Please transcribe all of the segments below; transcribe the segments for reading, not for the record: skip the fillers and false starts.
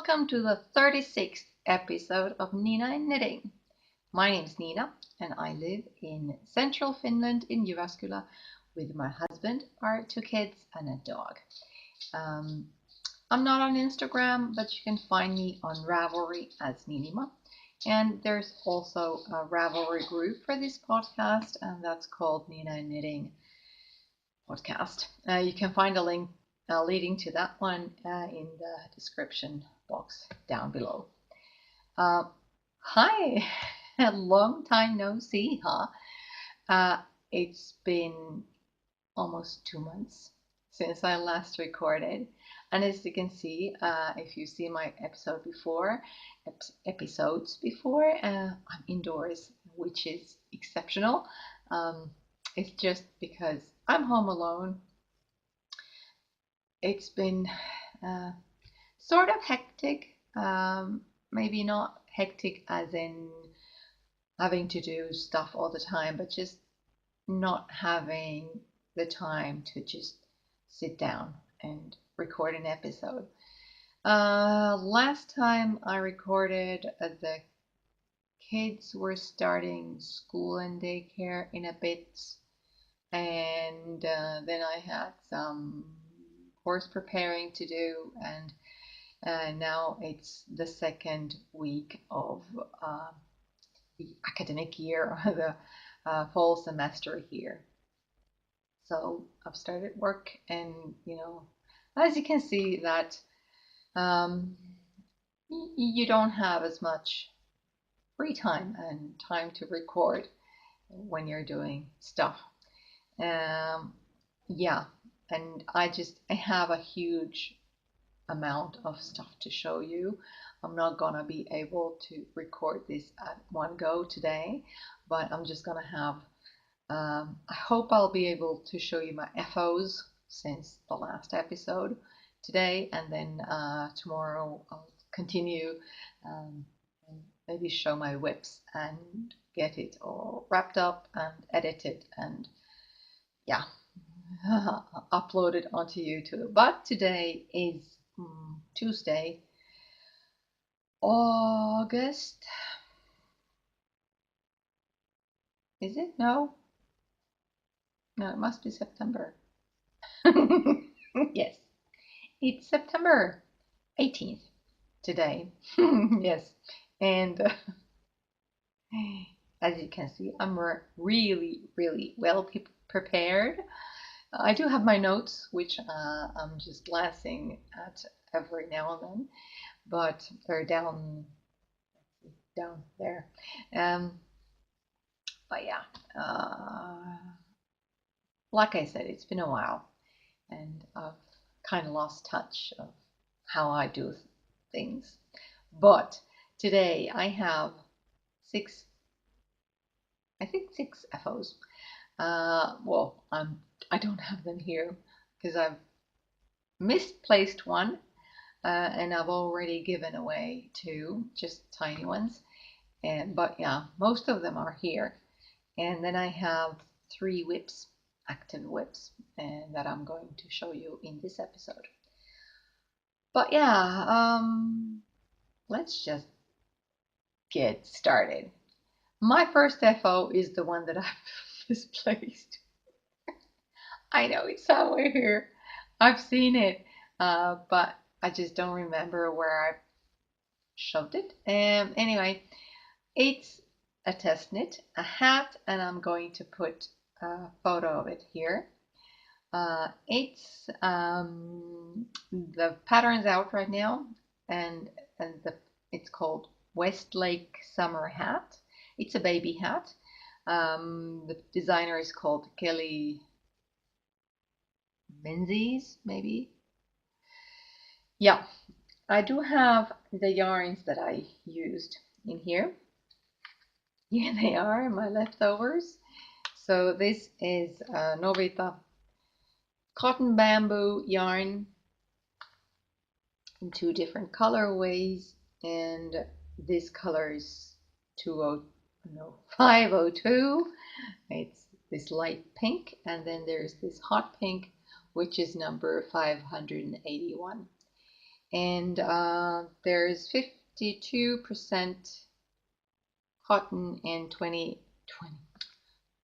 welcome to the 36th episode of Niina in Knitting. My name is Niina and I live in central Finland in Jyvaskyla with my husband, our 2 kids and a dog. I'm not on Instagram, but you can find me on Ravelry as Niinima. And there's also a Ravelry group for this podcast, and that's called Niina in Knitting Podcast. You can find a link leading to that one in the description box down below. Hi, a long time no see, huh? It's been almost 2 months since I last recorded, and as you can see, if you see my episodes before, I'm indoors, which is exceptional. It's just because I'm home alone. It's been sort of hectic, maybe not hectic as in having to do stuff all the time, but just not having the time to just sit down and record an episode. Last time I recorded, the kids were starting school and daycare in a bit, and then I had some course preparing to do, and now it's the second week of the academic year, the fall semester here. So I've started work, and as you can see that you don't have as much free time and time to record when you're doing stuff. Yeah. And I have a huge amount of stuff to show you. I'm not gonna be able to record this at one go today, but I'm just gonna have, I hope I'll be able to show you my FOs since the last episode today, and then tomorrow I'll continue and maybe show my whips and get it all wrapped up and edited and yeah. Uploaded onto YouTube. But today is Tuesday, August. Is it? No, it must be September. Yes, it's September 18th today. Yes, and as you can see, I'm really well prepared. I do have my notes, which I'm just glancing at every now and then, but they're down there. But yeah, like I said, it's been a while, and I've kind of lost touch of how I do things. But today I have 6 FOs. Well, I don't have them here because I've misplaced one, and I've already given away 2, just tiny ones. But yeah, most of them are here. And then I have 3 whips, active whips, and that I'm going to show you in this episode. But yeah, let's just get started. My first FO is the one that I've misplaced. I know it's somewhere here. I've seen it, but I just don't remember where I shoved it. Anyway, it's a test knit, a hat, and I'm going to put a photo of it here. It's the pattern's out right now, and it's called Westlake Summer Hat. It's a baby hat. The designer is called Menzies, maybe. Yeah, I do have the yarns that I used in here. Here they are, my leftovers. So this is Novita cotton bamboo yarn in 2 different colorways, and this color is 502. It's this light pink, and then there's this hot pink, which is number 581. and there's 52% cotton and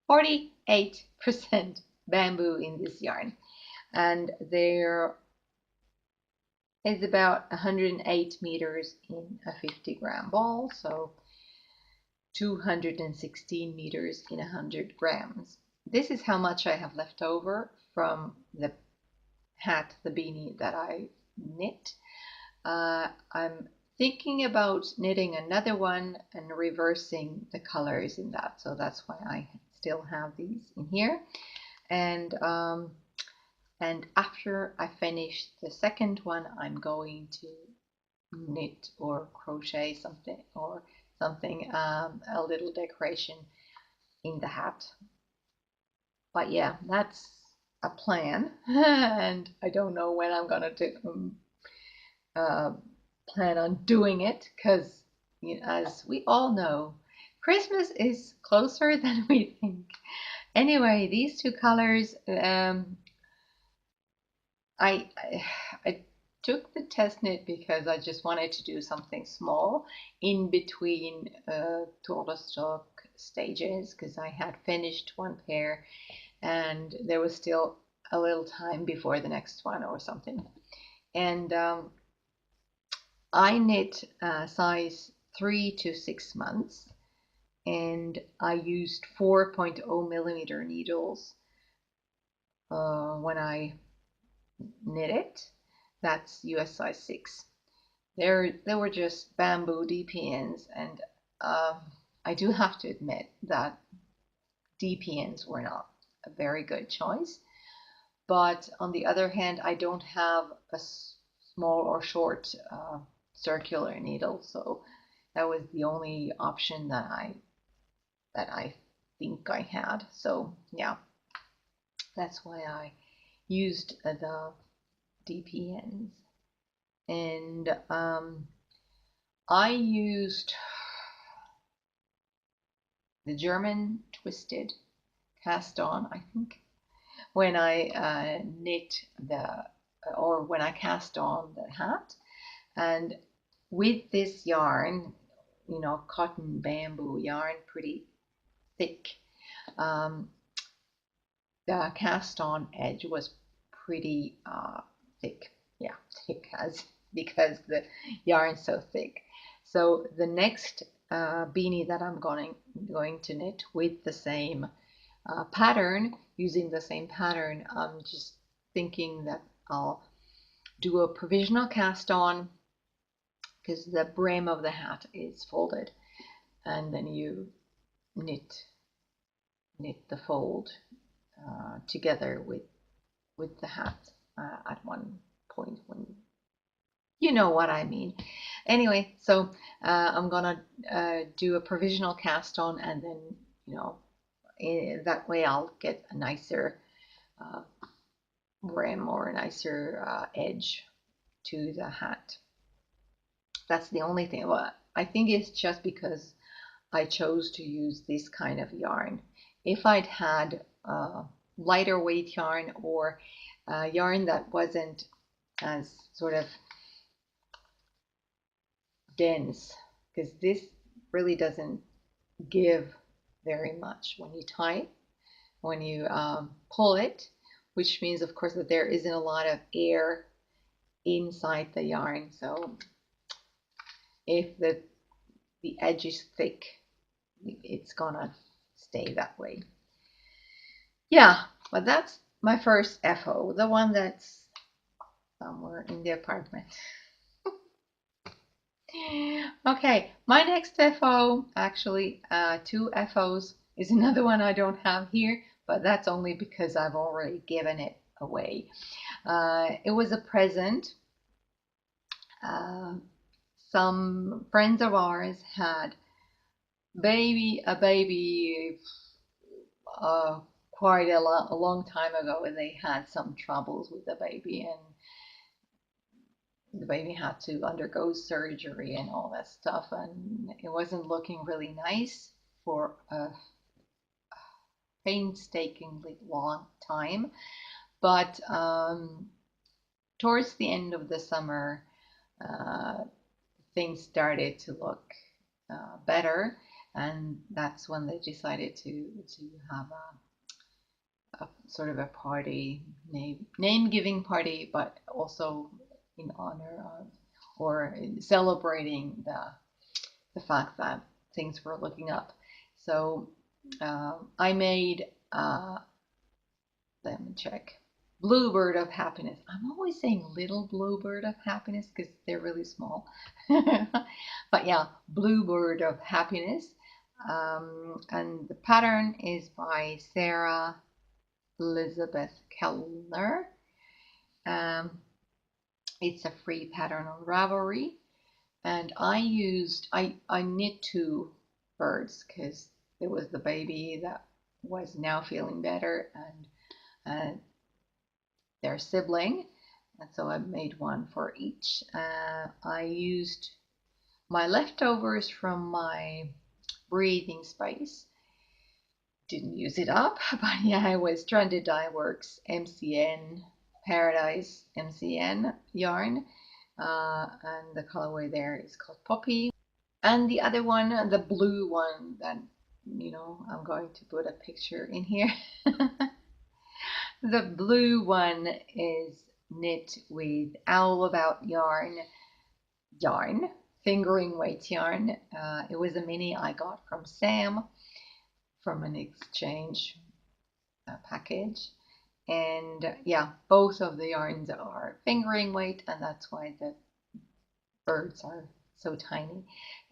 48% bamboo in this yarn, and there is about 108 meters in a 50-gram ball, so 216 meters in 100 grams. This is how much I have left over from the hat, the beanie that I knit. I'm thinking about knitting another one and reversing the colors in that, so that's why I still have these in here. And after I finish the second one, I'm going to knit or crochet something a little decoration in the hat. But yeah, that's a plan, and I don't know when I'm gonna plan on doing it, because as we all know, Christmas is closer than we think. Anyway, these two colors, I took the test knit because I just wanted to do something small in between tour de stock stages, because I had finished one pair and there was still a little time before the next one or something. And I knit size 3 to 6 months, and I used 4.0 millimeter needles when I knit it. That's US size 6. They were just bamboo DPNs, and I do have to admit that DPNs were not a very good choice. But on the other hand, I don't have a small or short circular needle, so that was the only option that I think I had. So yeah, that's why I used the DPNs. And I used the German twisted cast on, I think, when I when I cast on the hat. And with this yarn, cotton bamboo yarn, pretty thick, the cast on edge was pretty thick. Yeah, thick because the yarn's so thick. So the next beanie that I'm going to knit with the same pattern, using the same pattern, I'm just thinking that I'll do a provisional cast on, because the brim of the hat is folded, and then you knit the fold together with the hat at one point, when you know what I mean. Anyway, so I'm gonna do a provisional cast on, and then that way I'll get a nicer brim or a nicer edge to the hat. That's the only thing. Well, I think it's just because I chose to use this kind of yarn. If I'd had lighter weight yarn, or yarn that wasn't as sort of dense, because this really doesn't give very much when you tie, when you pull it, which means, of course, that there isn't a lot of air inside the yarn. So if the edge is thick, it's gonna stay that way. Yeah, but that's my first FO, the one that's somewhere in the apartment. Okay, my next FO, actually 2 FOs, is another one I don't have here, but that's only because I've already given it away. It was a present. Some friends of ours had a baby quite a long time ago, and they had some troubles with the baby, and the baby had to undergo surgery and all that stuff, and it wasn't looking really nice for a painstakingly long time. But towards the end of the summer, things started to look better, and that's when they decided to have a sort of a party, name giving party, but also in honor of or celebrating the fact that things were looking up. So I made let me check. Bluebird of happiness. I'm always saying little bluebird of happiness because they're really small. But yeah, bluebird of happiness. And the pattern is by Sara Elizabeth Kellner. It's a free pattern on Ravelry. And I knit two birds because it was the baby that was now feeling better and their sibling, and so I made one for each. I used my leftovers from my breathing space. Didn't use it up, but yeah, it was Stranded Dye Works MCN Paradise MCN yarn, and the colorway there is called Poppy. And the other one, the blue one, that I'm going to put a picture in here. The blue one is knit with Owl About yarn, fingering weight yarn. It was a mini I got from Sam from an exchange package. And yeah, both of the yarns are fingering weight, and that's why the birds are so tiny.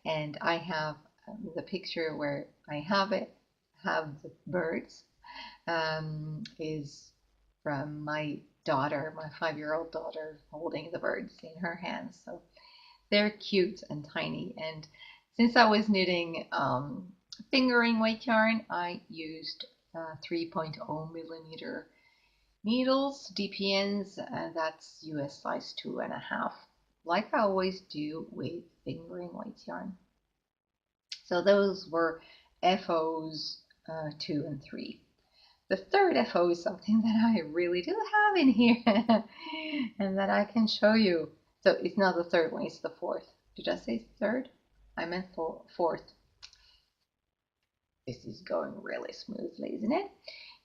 And I have the picture where I have the birds is from my daughter, my 5-year-old daughter, holding the birds in her hands. So they're cute and tiny. And since I was knitting fingering weight yarn, I used 3.0 millimeter needles, DPNs, and that's US size 2.5, like I always do with fingering weight yarn. So those were FOs 2 and 3. The third FO is something that I really do have in here and that I can show you. So it's not the third one, it's the fourth. Did I say third? I meant fourth. This is going really smoothly, isn't it?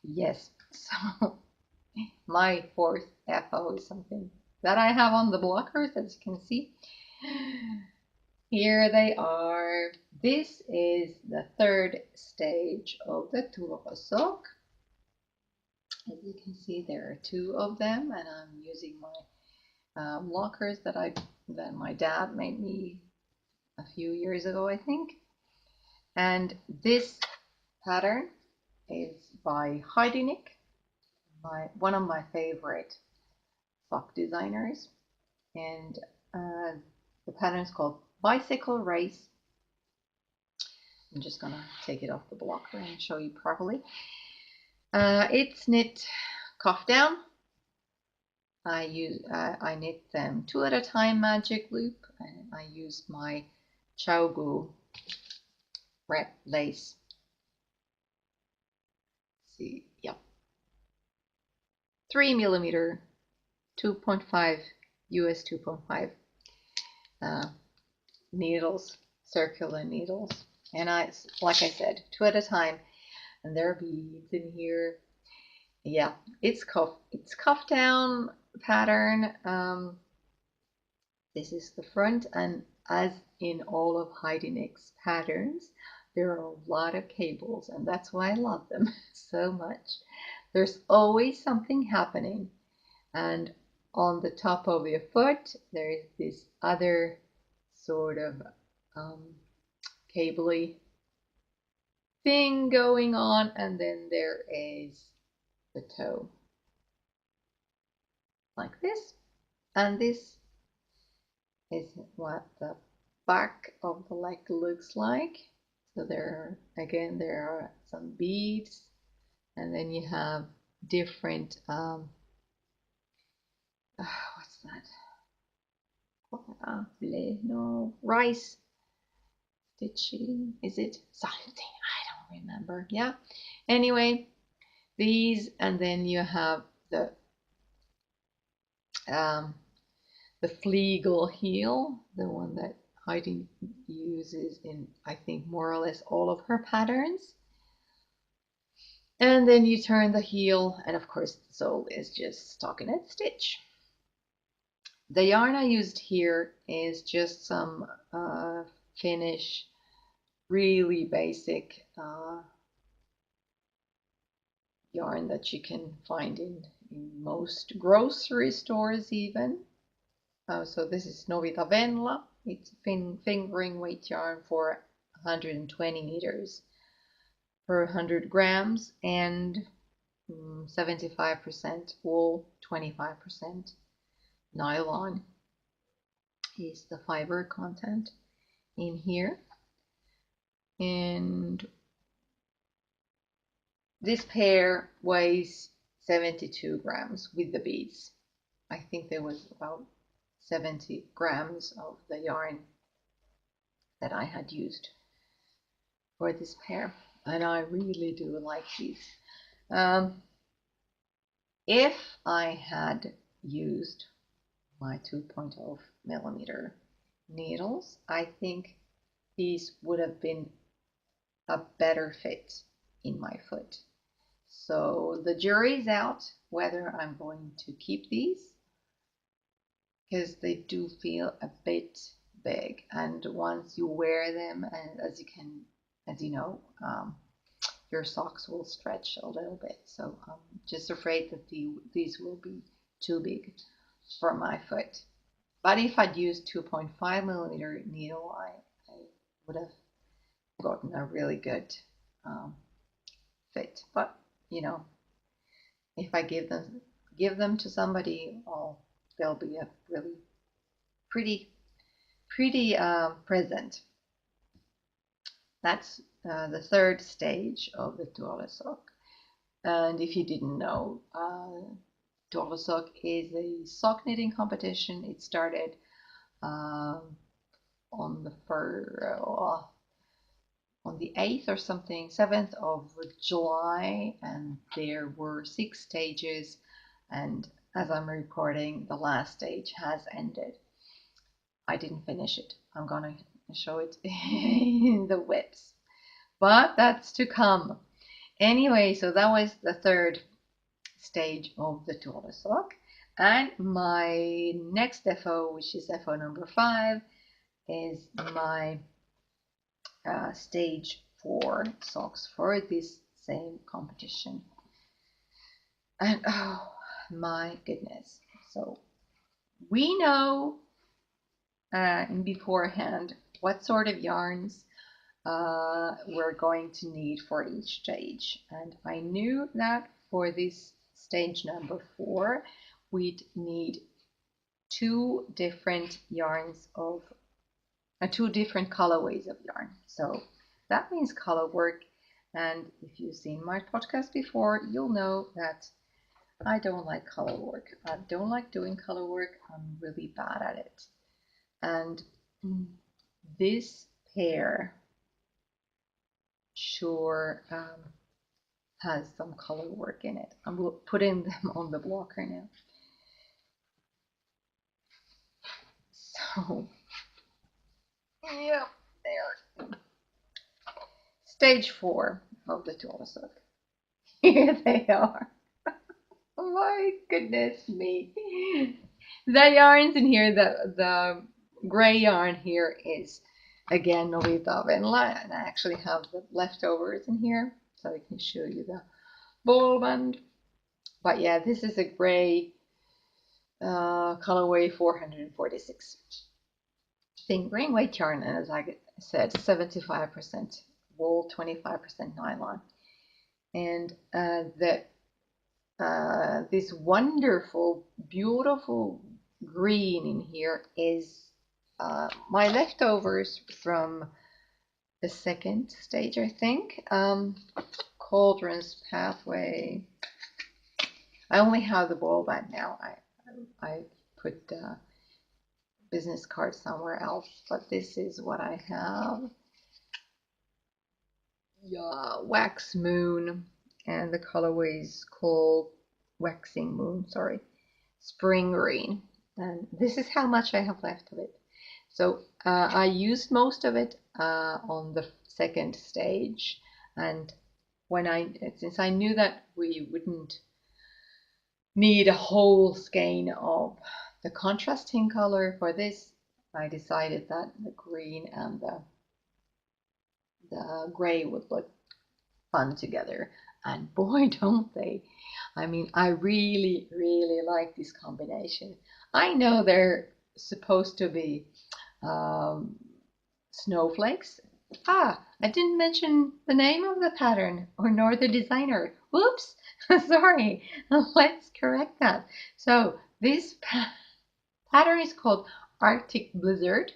Yes. So my fourth FO is something that I have on the blockers, as you can see. Here they are. This is the third stage of the Tulosock. As you can see, there are 2 of them, and I'm using my blockers that my dad made me a few years ago, I think. And this pattern is by Heidi, one of my favorite sock designers, and the pattern is called Bicycle Race. I'm just gonna take it off the blocker and show you properly. It's knit cuff down. I knit them 2 at a time magic loop, and I used my Chaubu red lace. See, yeah, 3 millimeter, 2.5 US 2.5 needles, circular needles, and like I said, 2 at a time, and there are beads in here. Yeah, it's cuff down pattern. This is the front, and as in all of Heidi's patterns, there are a lot of cables, and that's why I love them so much. There's always something happening, and on the top of your foot there is this other sort of cabley thing going on, and then there is the toe like this, and this is what the back of the leg looks like. So there are some beads, and then you have different what's that? No, rice stitching, is it something? I don't remember. Yeah, anyway, these, and then you have the the Fliegel heel, the one that Heidi uses in, I think, more or less all of her patterns. And then you turn the heel, and of course the sole is just stockinette stitch. The yarn I used here is just some Finnish, really basic yarn that you can find in most grocery stores even. So this is Novita Venla. It's fingering weight yarn for 120 meters per 100 grams and 75% wool, 25% nylon is the fiber content in here. And this pair weighs 72 grams with the beads. I think there was about 70 grams of the yarn that I had used for this pair, and I really do like these. If I had used my 2.0 millimeter needles, I think these would have been a better fit in my foot. So the jury's out whether I'm going to keep these, because they do feel a bit big, and once you wear them, and as you know, your socks will stretch a little bit. So I'm just afraid that these will be too big for my foot. But if I'd used 2.5 millimeter needle, I would have gotten a really good fit. But you know, if I give them to somebody, they'll be a really pretty present. That's the third stage of the Tuolesock. And if you didn't know, Tuolesock is a sock knitting competition. It started on the 8th or something, 7th of July, and there were 6 stages, and as I'm recording, the last stage has ended. I didn't finish it. I'm gonna show it in the webs, but that's to come. Anyway, so that was the third stage of the Tuolesock, and my next FO, which is FO number 5, is my stage 4 socks for this same competition. And oh my goodness, so we know beforehand what sort of yarns we're going to need for each stage, and I knew that for this stage number 4 we'd need 2 different yarns of 2 different colorways of yarn. So that means color work, and if you've seen my podcast before, you'll know that I don't like color work. I don't like doing color work. I'm really bad at it. And this pair sure has some color work in it. I'm putting them on the blocker now. So yeah, there. Stage 4 of the Tuolesock. Here they are. Oh my goodness me. The yarns in here, the gray yarn here is again Novita Venla, and I actually have the leftovers in here so I can show you the ball band. But yeah, this is a gray colorway 446. Fingering weight yarn, and as I said, 75% wool, 25% nylon. And this wonderful, beautiful green in here is my leftovers from the second stage, I think. Cauldron's Pathway. I only have the ball band now. I put the business card somewhere else, but this is what I have. Yeah, Wax Moon, and the colorway is called Waxing Moon, sorry, Spring Green. and this is how much I have left of it. So I used most of it on the second stage, and since I knew that we wouldn't need a whole skein of the contrasting color for this, I decided that the green and the gray would look fun together. And boy, don't they. I mean, I really, really like this combination. I know they're supposed to be snowflakes. Ah, I didn't mention the name of the pattern or nor the designer. Whoops, sorry. Let's correct that. So this pattern is called Arctic Blizzard,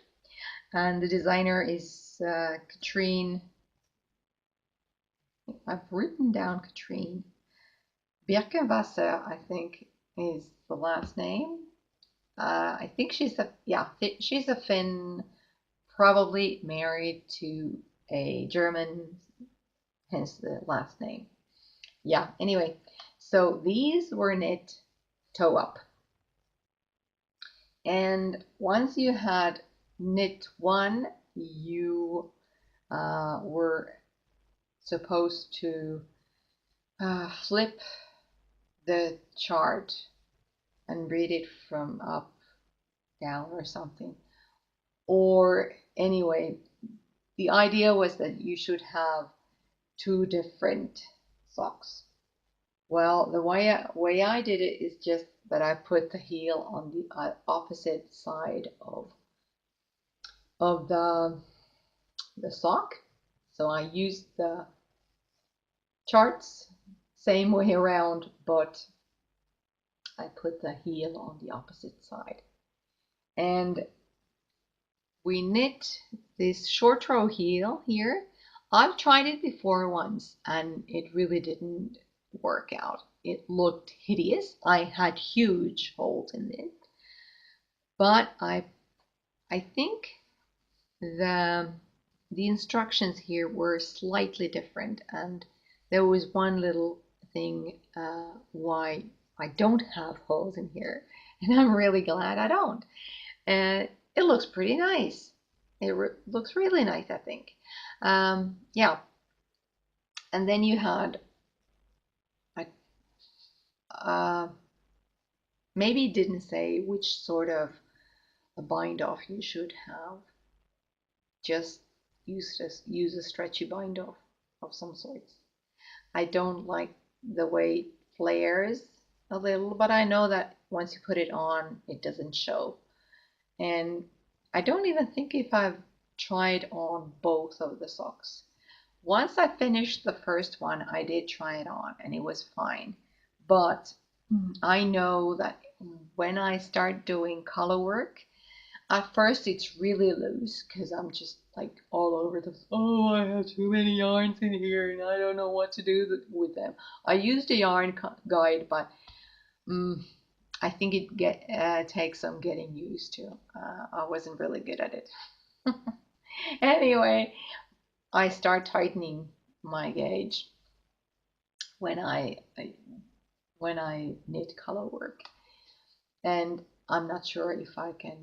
and the designer is Katrine. I've written down Katrine. Birkenwasser, I think, is the last name. I think she's a Finn, probably married to a German, hence the last name. Yeah, anyway, so these were knit toe up. And once you had knit one, you were supposed to flip the chart and read it from up down or something. Or anyway, the idea was that you should have two different socks. Well, the way I did it is just that I put the heel on the opposite side of the sock. So I used the charts same way around, but I put the heel on the opposite side. And we knit this short row heel here. I've tried it before once and it really didn't work out. It looked hideous. I had huge holes in it. But I think the instructions here were slightly different, and there was one little thing why I don't have holes in here, and I'm really glad I don't. And it looks pretty nice. It looks really nice, I think. Yeah. And then you had, maybe it didn't say which sort of a bind off you should have. Just use a stretchy bind off of some sorts. I don't like the way it flares a little, but I know that once you put it on, it doesn't show. And I don't even think if I've tried on both of the socks. Once I finished the first one, I did try it on and it was fine. But I know that when I start doing color work, at first it's really loose because I'm just like all over this. Oh, I have too many yarns in here and I don't know what to do with them. I used a yarn guide, but I think it takes some getting used to. I wasn't really good at it. Anyway, I start tightening my gauge when I knit color work, and I'm not sure if I can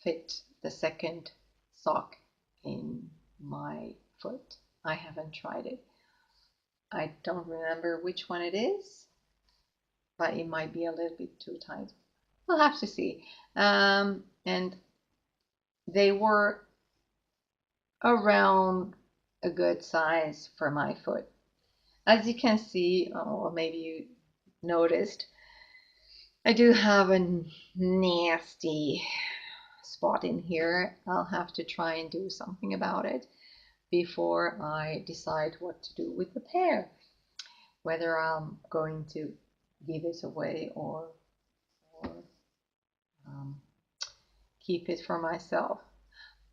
fit the second sock in my foot. I haven't tried it. I don't remember which one it is, but it might be a little bit too tight. We'll have to see. And they were around a good size for my foot. As you can see, or maybe you noticed, I do have a nasty spot in here. I'll have to try and do something about it before I decide what to do with the pair. Whether I'm going to give it away or keep it for myself.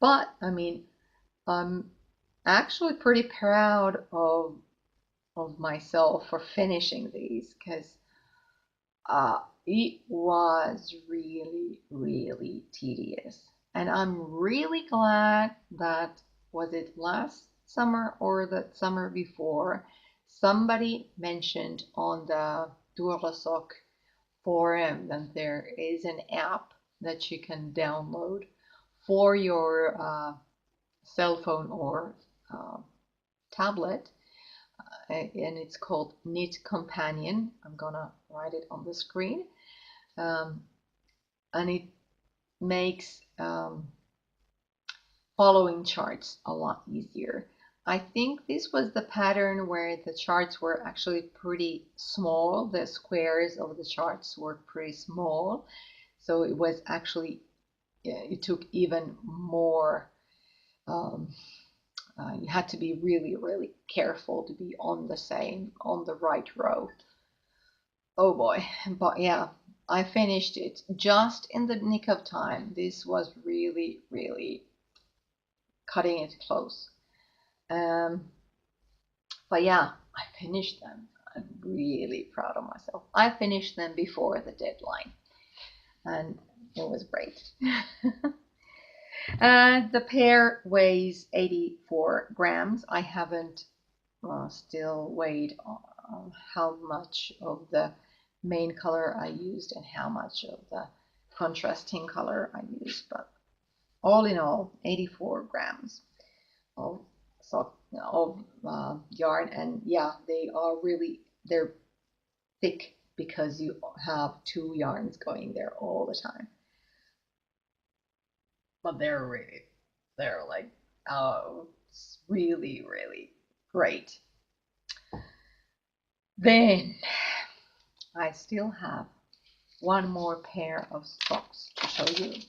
But I mean, I'm actually pretty proud of myself for finishing these, because it was really, really tedious. And I'm really glad that, was it last summer or the summer before, somebody mentioned on the Durlasock forum that there is an app that you can download for your cell phone or tablet, and it's called Knit Companion. I'm gonna write it on the screen, and it makes following charts a lot easier. I think this was the pattern where the charts were actually pretty small. The squares of the charts were pretty small, so it was actually, it took even more. You had to be really, really careful to be on the right row. Oh boy, but yeah, I finished it just in the nick of time. This was really, really cutting it close. But yeah, I finished them. I'm really proud of myself. I finished them before the deadline, and it was great. The pair weighs 84 grams. I haven't still weighed how much of the main color I used and how much of the contrasting color I used, but all in all, 84 grams of yarn. And yeah, they're thick because you have two yarns going there all the time. But they're like, oh, it's really, really great. Then I still have one more pair of socks to show you.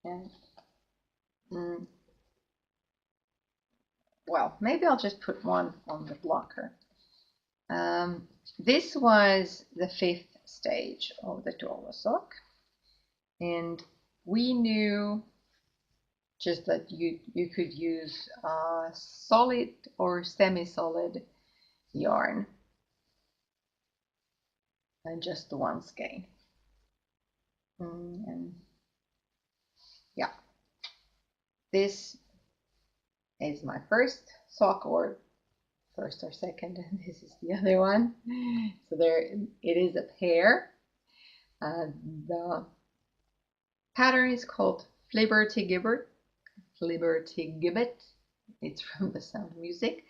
And well, maybe I'll just put one on the blocker. This was the 5th stage of the Dolo sock, and we knew just that you could use solid or semi-solid yarn and just the one skein. And yeah, this is my first sock, or first or second, and this is the other one. So there it is, a pair. The pattern is called Flibbertigibbet. It's from The Sound of Music.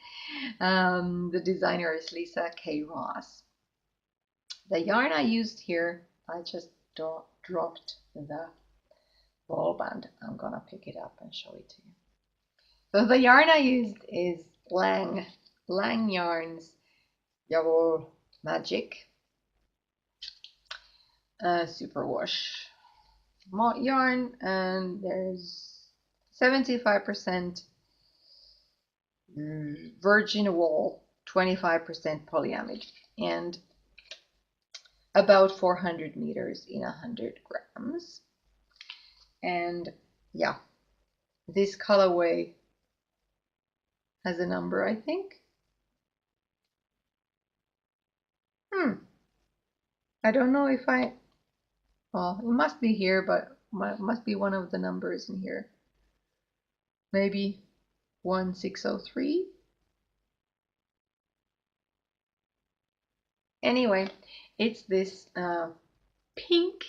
The designer is Lisa K. Ross. The yarn I used here, I just dropped the ball band. I'm gonna pick it up and show it to you. So the yarn I used is Lang Yarns Jawohl Magic Superwash yarn, and there's 75% virgin wool, 25% polyamide, and about 400 meters in 100 grams. And yeah, this colorway has a number, I think. I don't know if well, it must be here, but it must be one of the numbers in here. Maybe 1603. Anyway, it's this pink.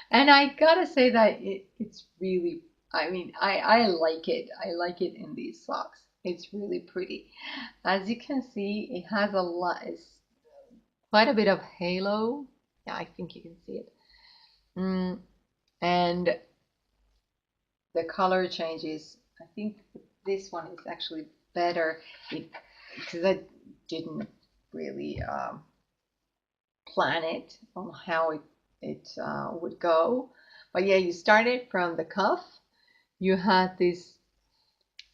And I gotta say that it's really, I mean, I like it. I like it in these socks. It's really pretty. As you can see, it has it's quite a bit of halo. Yeah, I think you can see it. And the color changes. I think this one is actually better because I didn't really plan it on how it would go. But yeah, you started from the cuff. You had this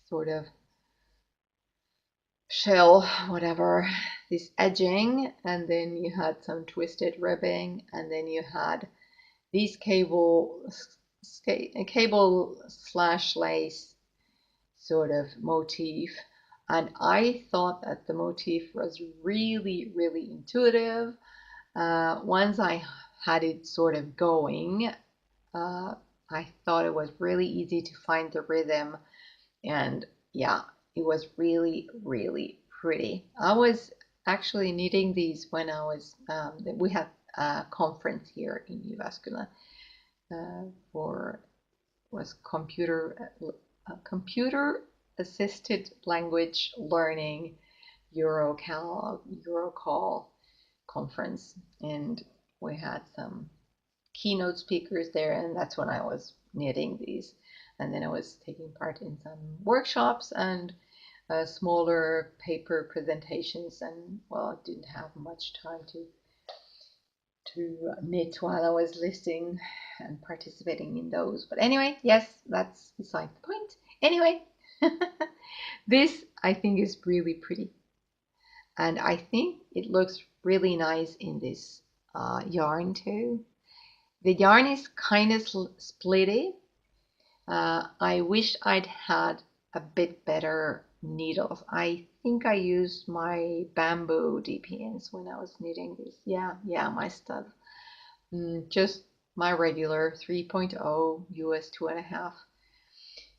sort of shell, whatever, this edging, and then you had some twisted ribbing, and then you had these cable slash lace sort of motif. And I thought that the motif was really, really intuitive. Once I had it sort of going, I thought it was really easy to find the rhythm, and yeah, it was really, really pretty. I was actually knitting these when I was, we had a conference here in Jyvaskyla for was computer assisted language learning Eurocall conference, and we had some keynote speakers there, and that's when I was knitting these. And then I was taking part in some workshops and smaller paper presentations, and well, I didn't have much time to knit while I was listening and participating in those. But anyway, yes, that's beside the point. Anyway, this I think is really pretty, and I think it looks really nice in this yarn too. The yarn is kind of splitty. I wish I'd had a bit better needles. I think I used my bamboo DPNs when I was knitting this. Yeah, my stuff. Just my regular 3.0 US 2.5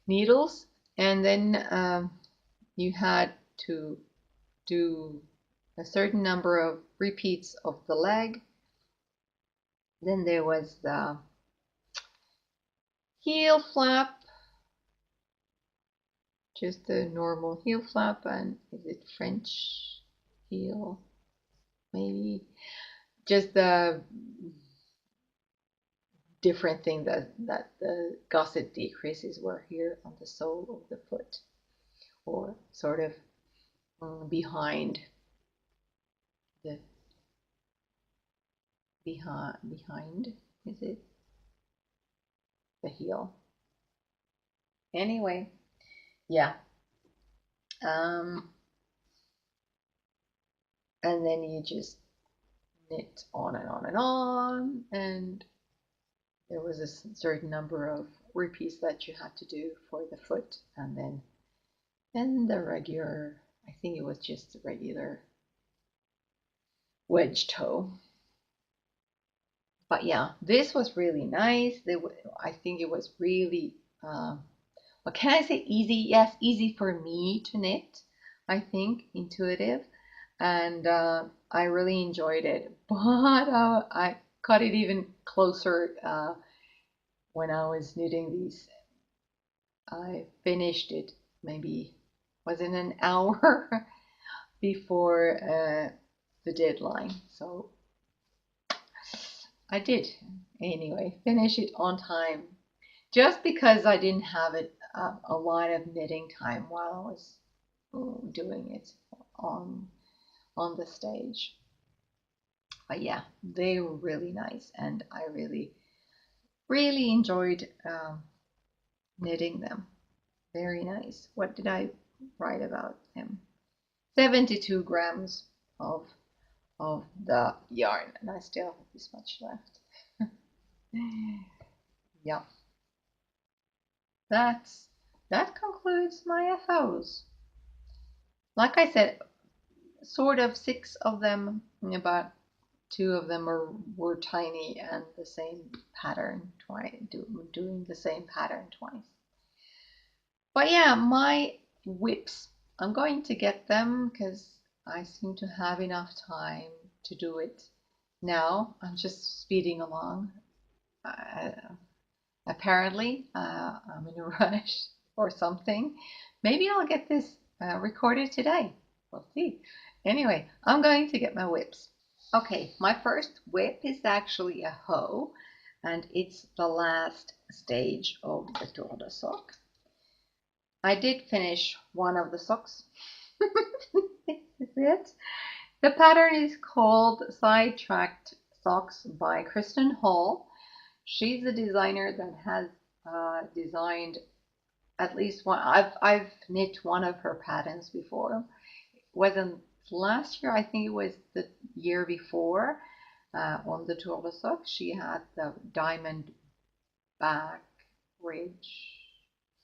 needles. And then you had to do a certain number of repeats of the leg. Then there was the heel flap, just the normal heel flap, and is it French heel? Maybe just the different thing that the gusset decreases were here on the sole of the foot, or sort of behind the behind is it the heel? Anyway, yeah. And then you just knit on and on and on, and there was a certain number of repeats that you had to do for the foot, and then the regular, I think it was just the regular wedge toe. But yeah, this was really nice. I think it was really, what can I say, easy? Yes, easy for me to knit, I think, intuitive. And I really enjoyed it. But I got it even closer when I was knitting these. I finished it maybe, was it an hour before the deadline. So I did, anyway, finish it on time. Just because I didn't have it a lot of knitting time while I was doing it on the stage. But yeah, they were really nice, and I really enjoyed knitting them. Very nice. What did I write about them? 72 grams of the yarn, and I still have this much left. Yeah. That concludes my FOs. Like I said, sort of 6 of them, about 2 of them were tiny and the same pattern twice, doing the same pattern twice. But yeah, my whips, I'm going to get them because I seem to have enough time to do it now. I'm just speeding along. Apparently, I'm in a rush or something. Maybe I'll get this recorded today. We'll see. Anyway, I'm going to get my whips. Okay, my first whip is actually a hoe, and it's the last stage of the tour de sock. I did finish one of the socks. This is it. The pattern is called Sidetracked Socks by Kristen. She's a designer that has designed at least one. I've knit one of her patterns before. It wasn't last year. I think it was the year before. On the tour de sock, she had the diamond back ridge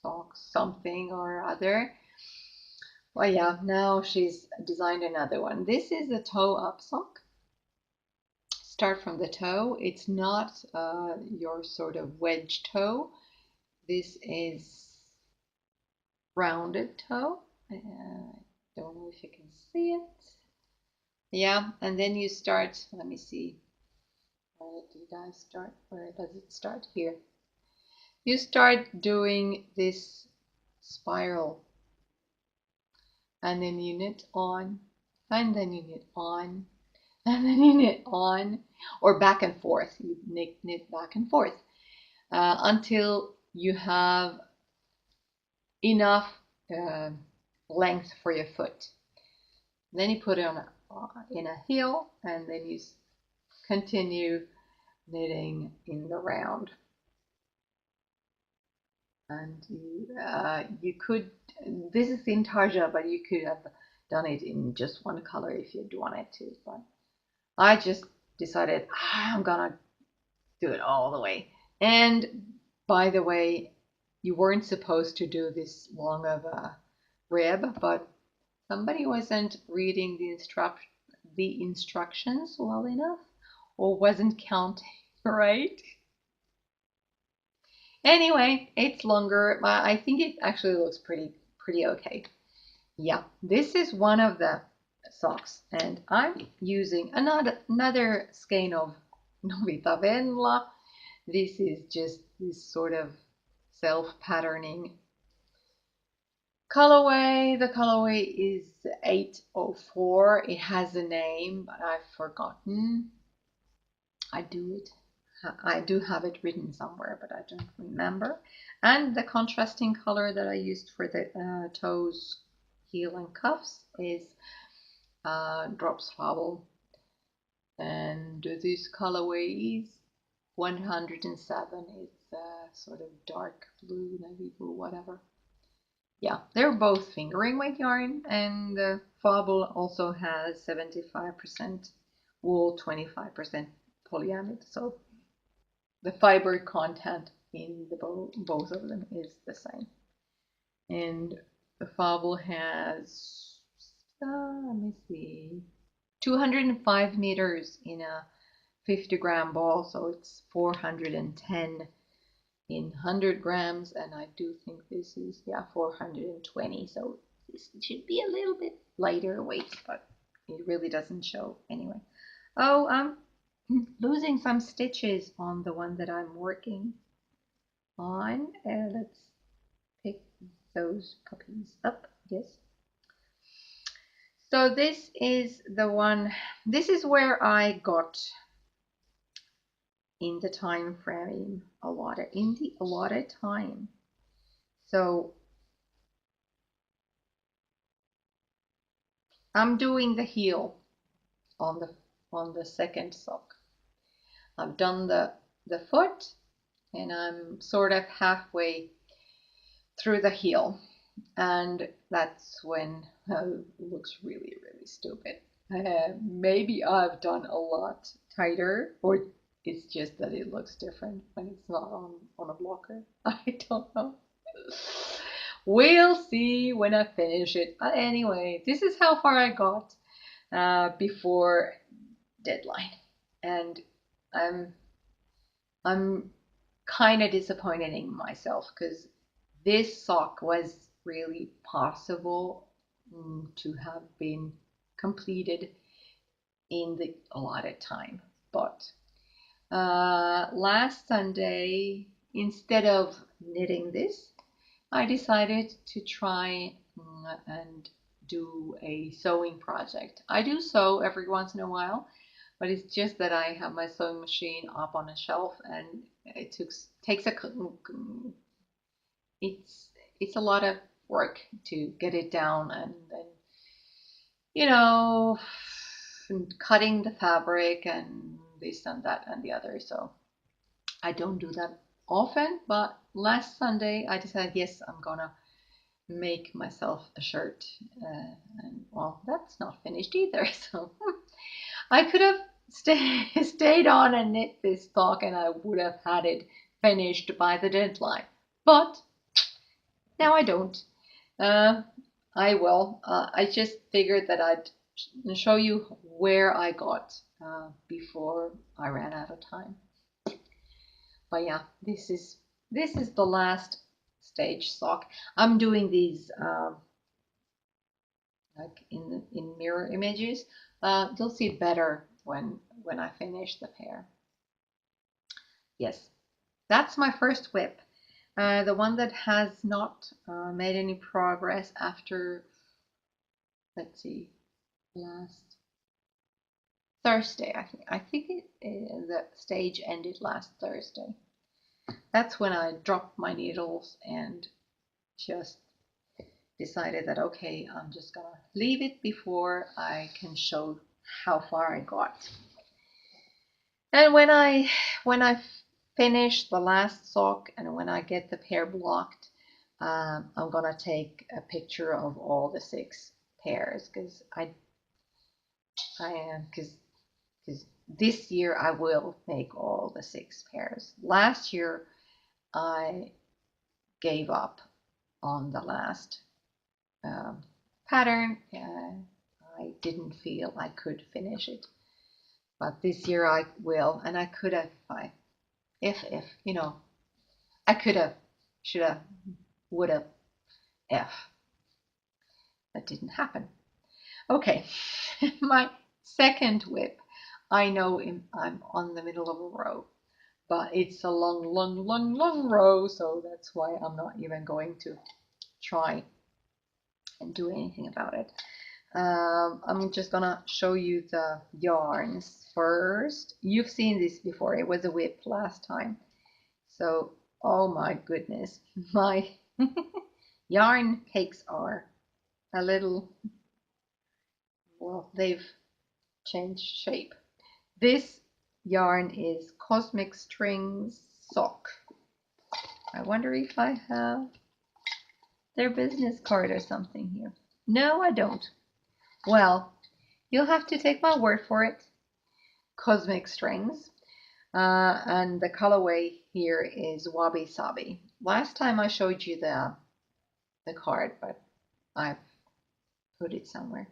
socks, something or other. Well, yeah, now she's designed another one. This is a toe up sock. Start from the toe. It's not your sort of wedge toe. This is rounded toe. I don't know if you can see it. Yeah, and then you start, let me see, where did I start? Where does it start? Here. You start doing this spiral, and then you knit on, and then you knit on, and then you knit on, or back and forth. You knit back and forth until you have enough uh, length for your foot. Then you put it on in a heel, and then you continue knitting in the round. And you could, this is the entire job, but you could have done it in just one color if you'd wanted to. But I just decided I'm gonna do it all the way. And by the way, you weren't supposed to do this long of a rib, but somebody wasn't reading the instructions well enough, or wasn't counting right. Anyway, it's longer. I think it actually looks pretty okay. Yeah, this is one of the socks, and I'm using another skein of Novita Venla. This is just this sort of self-patterning colorway. The colorway is 804. It has a name, but I've forgotten. I do have it written somewhere, but I don't remember. And the contrasting color that I used for the toes, heel, and cuffs is Drops Fable. And this colorway is 107. It's sort of dark blue, navy blue, whatever. Yeah, they're both fingering weight yarn, and the Fable also has 75% wool, 25% polyamide. So the fiber content in the both of them is the same. And the Fable has, let me see, 205 meters in a 50-gram ball, so it's 410 in 100 grams, and I do think this is, yeah, 420, so this should be a little bit lighter weight, but it really doesn't show anyway. Oh, I'm losing some stitches on the one that I'm working on. Let's pick those puppies up. Yes. So this is the one, this is where I got in the time frame in the allotted time. So I'm doing the heel on the second sock. I've done the foot, and I'm sort of halfway through the heel, and that's when it looks really stupid. Maybe I've done a lot tighter, or it's just that it looks different when it's not on a blocker. I don't know. We'll see when I finish it. But anyway, this is how far I got before deadline, and I'm kind of disappointed in myself because this sock was really possible to have been completed in the allotted time, but last Sunday, instead of knitting this, I decided to try and do a sewing project. I do sew every once in a while, but it's just that I have my sewing machine up on a shelf, and it takes it's a lot of work to get it down, and then you know, cutting the fabric and this and that and the other. So I don't do that often, but last Sunday I decided, yes, I'm gonna make myself a shirt. And well, that's not finished either. So I could have stayed on and knit this sock, and I would have had it finished by the deadline. But now I don't. I will. I just figured that I'd show you where I got before I ran out of time. But yeah, this is the last stage sock. I'm doing these like in mirror images. You'll see better when I finish the pair. Yes, that's my first whip. The one that has not made any progress after, let's see, last Thursday. I think the stage ended last Thursday. That's when I dropped my needles and just decided that, okay, I'm just gonna leave it before I can show how far I got. And when I finish the last sock and when I get the pair blocked, I'm gonna take a picture of all the 6 pairs because because this year I will make all the 6 pairs. Last year I gave up on the last pattern. I didn't feel I could finish it, but this year I will, and I could have, if you know, I could have, should have, would have, if that didn't happen. Okay, my second whip. I know I'm on the middle of a row, but it's a long row, so that's why I'm not even going to try and do anything about it. I'm just gonna show you the yarns first. You've seen this before. It was a whip last time. So, oh my goodness, my yarn cakes are a little, well, they've changed shape. This yarn is Cosmic Strings Sock. I wonder if I have their business card or something here. No, I don't. Well, you'll have to take my word for it. Cosmic Strings. And the colorway here is Wabi Sabi. Last time I showed you the card, but I've put it somewhere.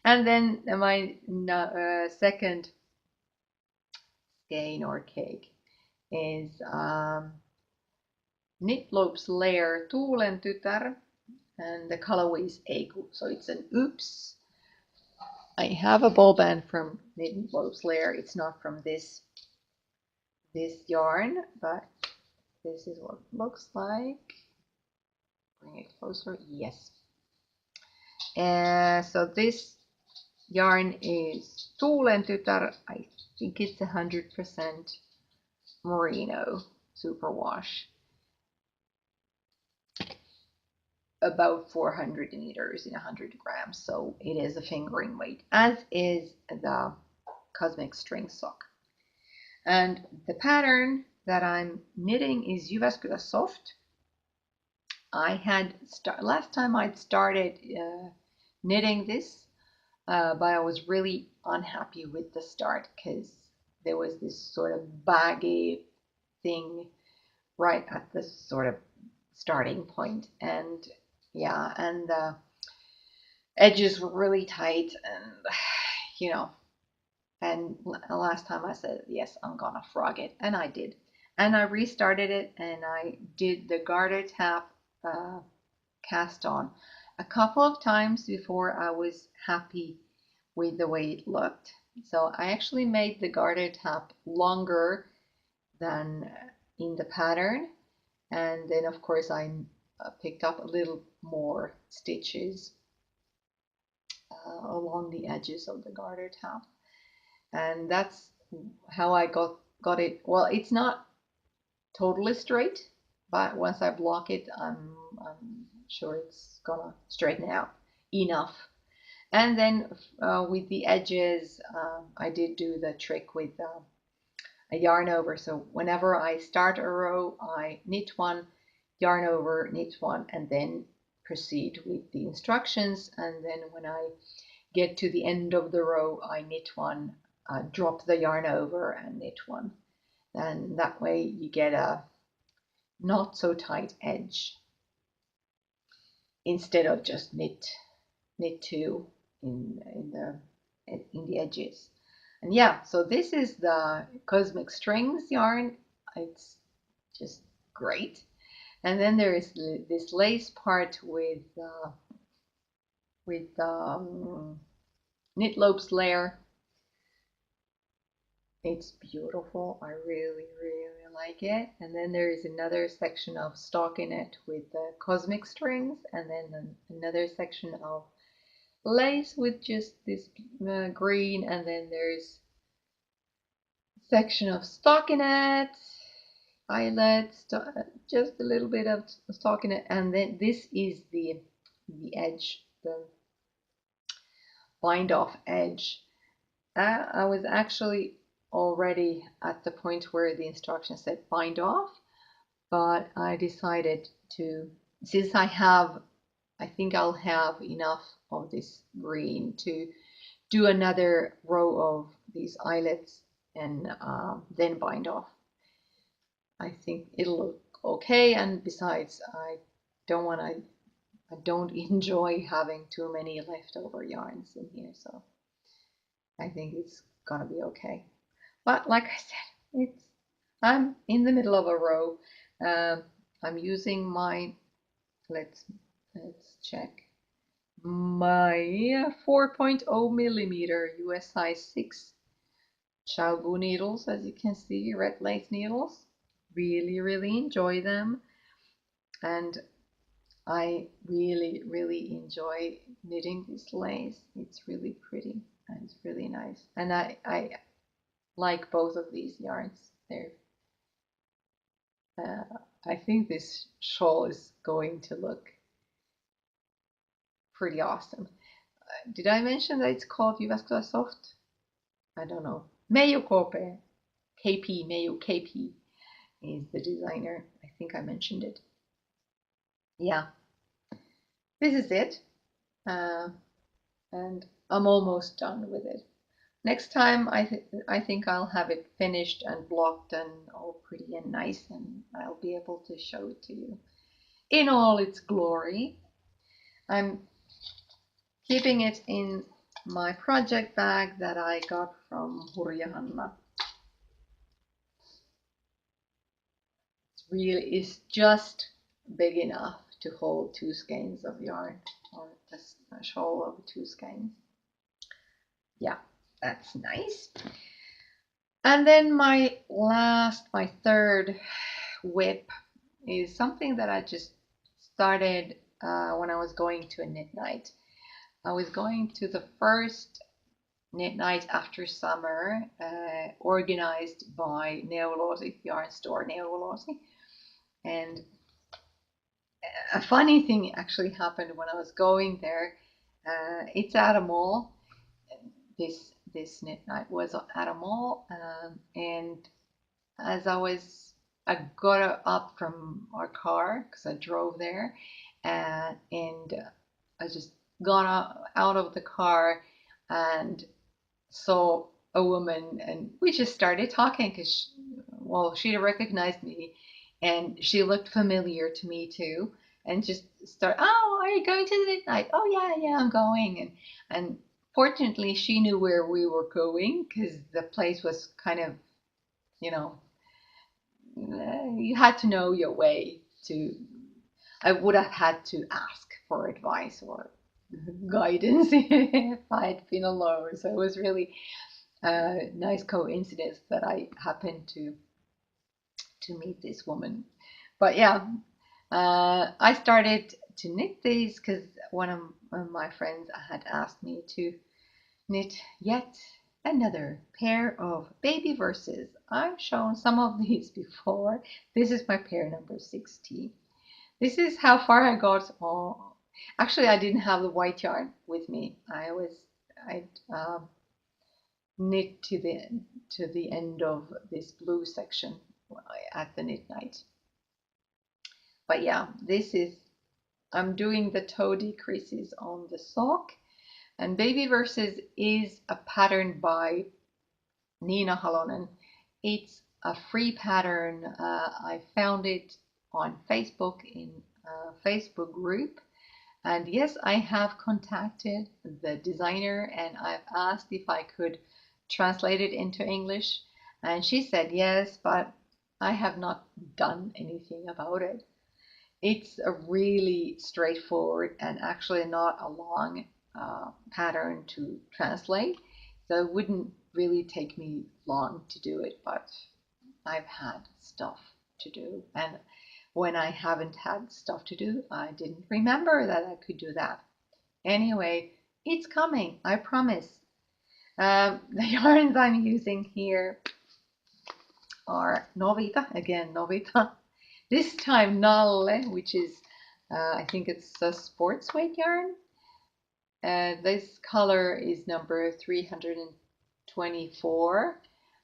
And then my second skein or cake is Knitloop's Lair Tuulen Tytär, and the colorway is Eiku. So it's an oops. I have a ball band from Knitloop's Lair. It's not from this yarn, but this is what it looks like. Bring it closer. Yes. So this yarn is Tuulen Tytär. I think it's 100% merino superwash. About 400 meters in 100 grams, so it is a fingering weight, as is the Cosmic String Sock. And the pattern that I'm knitting is Jyvaskyla Soft. I had last time I'd started knitting this, but I was really unhappy with the start because there was this sort of baggy thing right at the sort of starting point, and yeah, and the edges were really tight, and you know, and last time I said, yes, I'm gonna frog it, and I did. And I restarted it, and I did the garter tap cast on a couple of times before I was happy with the way it looked. So I actually made the garter tap longer than in the pattern, and then of course I picked up a little more stitches along the edges of the garter tap, and that's how I got it. Well, it's not totally straight, but once I block it, I'm sure it's gonna straighten out enough. And then with the edges, I did do the trick with a yarn over. So whenever I start a row, I knit one, yarn over, knit one, and then proceed with the instructions. And then when I get to the end of the row, I knit one, drop the yarn over, and knit one. And that way you get a not so tight edge instead of just knit two in the edges. And yeah, so this is the Cosmic Strings yarn. It's just great. And then there is this lace part with with knit loops layer. It's beautiful. I really, really like it. And then there is another section of stockinette with cosmic strings, and then another section of lace with just this green, and then there's a section of stockinette, eyelets, just a little bit of stockinette, and then this is the edge, the bind off edge. I was actually already at the point where the instructions said bind off, but I decided to, since I think I'll have enough of this green to do another row of these eyelets and then bind off. I think it'll look okay, and besides, I don't enjoy having too many leftover yarns in here, so I think it's gonna be okay. But like I said, I'm in the middle of a row. I'm using my, let's check, my 4.0 millimeter US size 6 Chalbu needles, as you can see, red lace needles. Really, really enjoy them, and I really, really enjoy knitting this lace. It's really pretty and it's really nice, and I like both of these yarns. They're I think this shawl is going to look pretty awesome. Did I mention that it's called Jyvaskyla Soft? I don't know. Meiju Meiju KP is the designer. I think I mentioned it. Yeah, this is it. And I'm almost done with it. Next time, I think I'll have it finished and blocked and all pretty and nice, and I'll be able to show it to you in all its glory. I'm keeping it in my project bag that I got from Hurja. It's just big enough to hold 2 skeins of yarn, or just a shawl of 2 skeins. Yeah, that's nice. And then my third whip is something that I just started when I was going to a knit night. I was going to the first knit night after summer, organized by Neuvolosi yarn store Neuvolosi, and a funny thing actually happened when I was going there. It's at a mall. This knit night was at a mall, and as I got up from our car because I drove there, and I just got out of the car and saw a woman, and we just started talking because she recognized me, and she looked familiar to me too, and just start, oh, are you going to the knit night? Oh yeah, I'm going, and fortunately she knew where we were going because the place was kind of, you had to know your way to. I would have had to ask for advice or guidance if I'd been alone. So it was really a nice coincidence that I happened to meet this woman. But yeah, I started to knit these because one of my friends had asked me to knit yet another pair of Babyverses. I've shown some of these before. This is my pair number 60. This is how far I got. Actually, I didn't have the white yarn with me. I knit to the end of this blue section at the knit night. But yeah, I'm doing the toe decreases on the sock, and Babyverses is a pattern by Niina Halonen. It's a free pattern. I found it on Facebook in a Facebook group. And yes, I have contacted the designer and I've asked if I could translate it into English. And she said yes, but I have not done anything about it. It's a really straightforward and actually not a long pattern to translate, so it wouldn't really take me long to do it, but I've had stuff to do, and when I haven't had stuff to do, I didn't remember that I could do that. Anyway, it's coming, I promise. The yarns I'm using here are Novita, again Novita. This time Nalle, which is, I think it's a sports weight yarn. This color is number 324,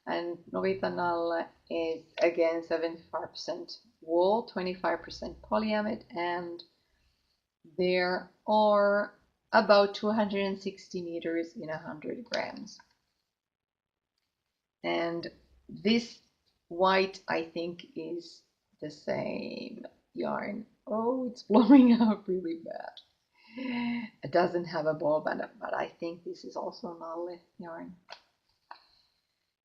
and Novita Nalle is again 75% wool, 25% polyamide, and there are about 260 meters in 100 grams. And this white, I think, is the same yarn. Oh, it's blowing out really bad. It doesn't have a ball band, but I think this is also Nalle yarn.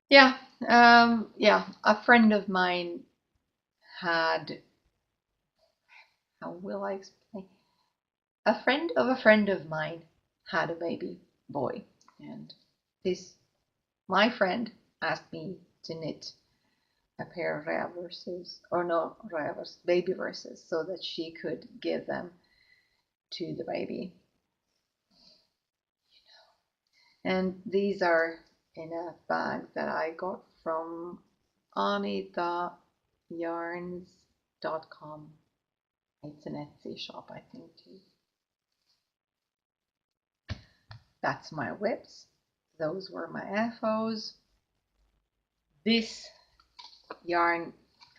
Yeah, a friend of mine had, how will I explain? A friend of mine had a baby boy, and my friend asked me to knit a pair of Babyverses, or no, Babyverses, so that she could give them to the baby. And these are in a bag that I got from anitayarns.com. It's an Etsy shop, I think, too. That's my whips. Those were my FOs. This yarn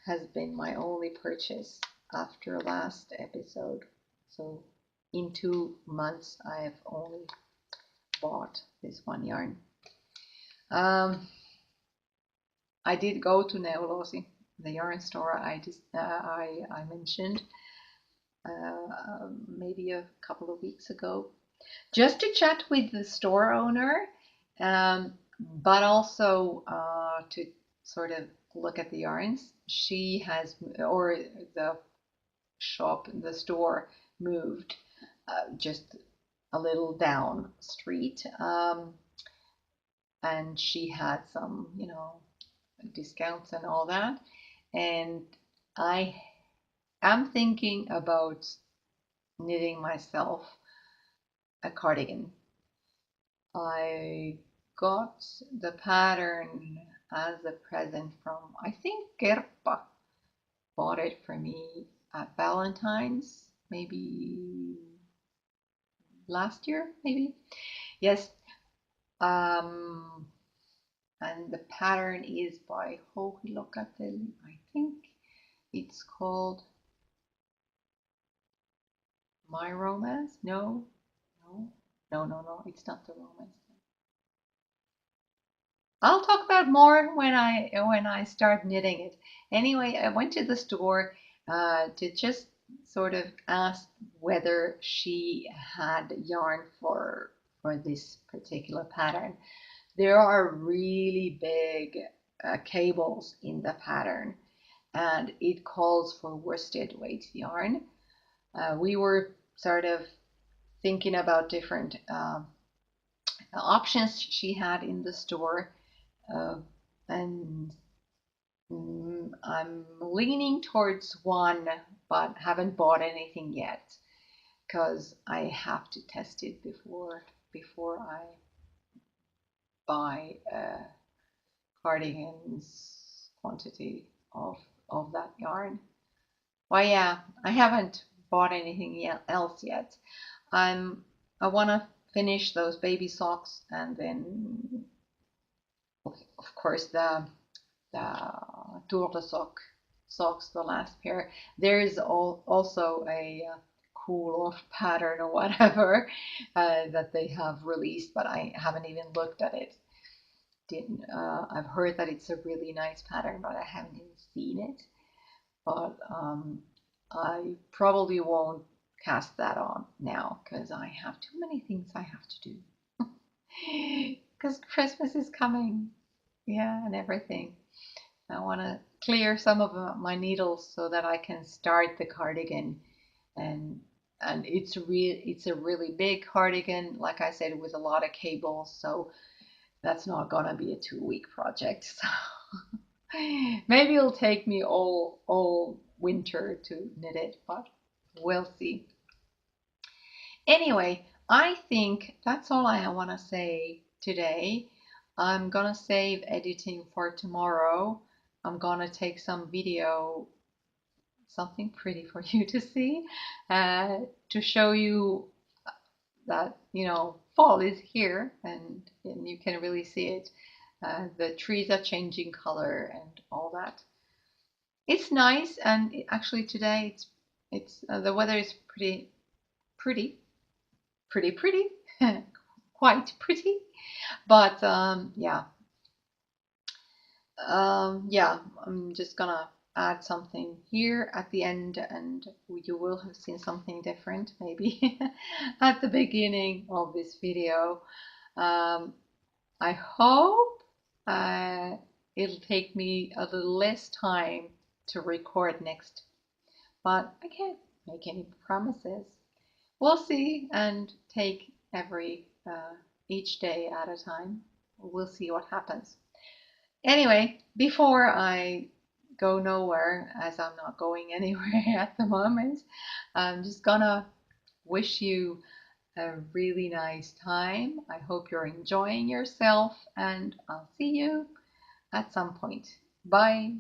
has been my only purchase after last episode. So in 2 months, I have only bought this one yarn. I did go to Neuloosi, the yarn store I mentioned maybe a couple of weeks ago, just to chat with the store owner, but also to sort of look at the yarns. She has, or the shop, the store moved just a little down street, and she had some, discounts and all that. And I am thinking about knitting myself a cardigan. I got the pattern as a present from, I think Kerppa bought it for me at Valentine's, maybe last year, maybe. Yes. And the pattern is by Hohilokateli. I think it's called My Romance. No, it's not the romance. I'll talk about more when I start knitting it. Anyway, I went to the store to just sort of ask whether she had yarn for this particular pattern. There are really big cables in the pattern, and it calls for worsted weight yarn. We were sort of thinking about different options she had in the store, and I'm leaning towards one, but haven't bought anything yet because I have to test it before I buy a cardigan's quantity of that yarn. Well, yeah, I haven't bought anything else yet. I want to finish those baby socks, and then of course the Tour de socks, the last pair. There's also a cool off pattern or whatever that they have released, but I haven't even looked at it. I've heard that it's a really nice pattern, but I haven't even seen it. But I probably won't cast that on now because I have too many things I have to do. Because Christmas is coming, yeah, and everything. I want to clear some of my needles so that I can start the cardigan and and it's a really big cardigan, like I said, with a lot of cables, so that's not gonna be a 2-week project. So maybe it'll take me all winter to knit it, but we'll see. Anyway, I think that's all I want to say today. I'm gonna save editing for tomorrow. I'm gonna take some video, something pretty for you to see, to show you that, you know, fall is here, and you can really see it. The trees are changing color and all that. It's nice, and actually today it's the weather is pretty pretty quite pretty. But yeah, I'm just gonna add something here at the end, and you will have seen something different maybe at the beginning of this video. I hope it'll take me a little less time to record next, but I can't make any promises. We'll see, and take each day at a time. We'll see what happens. Anyway, before I go nowhere, as I'm not going anywhere at the moment, I'm just gonna wish you a really nice time. I hope you're enjoying yourself, and I'll see you at some point. Bye.